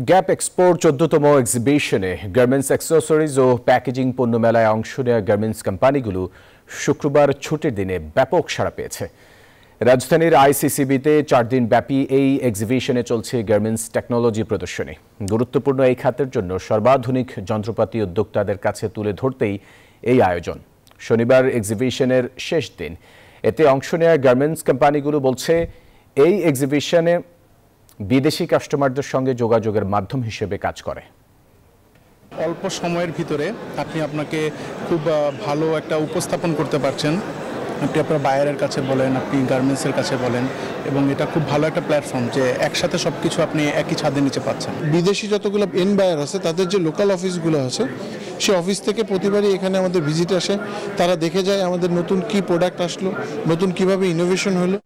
Gap এক্সপোর ১৪তম এক্সিবিশনে garments accessories ও packaging পণ্য মেলায় অংশ নেওয়া গার্মেন্টস কোম্পানিগুলো শুক্রবার ছুটির দিনে ব্যাপক সাড়া পেয়েছে। রাজধানীর আইসিসিবিতে ৪ দিন ব্যাপী এই এক্সিবিশনে চলছে গার্মেন্টস টেকনোলজি প্রদর্শনী। গুরুত্বপূর্ণ এই খাতের জন্য সর্বাধুনিক যন্ত্রপাতি উদ্যোক্তাদের কাছে তুলে ধরতেই এই আয়োজন। শনিবার এক্সিবিশনের শেষ দিন। এতে অংশ নেওয়া গার্মেন্টস কোম্পানিগুলো বলছে, এই এক্সিবিশনে বিদেশি কাস্টমারদের সঙ্গে যোগাযোগের মাধ্যম হিসেবে কাজ করে। অল্প সময়ের ভিতরে আপনি আপনাকে খুব ভালো একটা উপস্থাপন করতে পারছেন। আপনি আপনার বায়ারের কাছে বলেন, আপনি গার্মেন্টসের কাছে বলেন, এবং এটা খুব ভালো একটা প্ল্যাটফর্ম যে একসাথে সব কিছু আপনি একই ছাদের নিচে পাচ্ছেন। বিদেশি যতগুলো এন্ড বায়ার আছে তাদের যে লোকাল অফিসগুলো আছে সেই অফিস থেকে প্রতিবারই এখানে আমাদের ভিজিট আসে, তারা দেখে যায় আমাদের নতুন কি প্রোডাক্ট আসলো, নতুন কিভাবে ইনোভেশন হলো।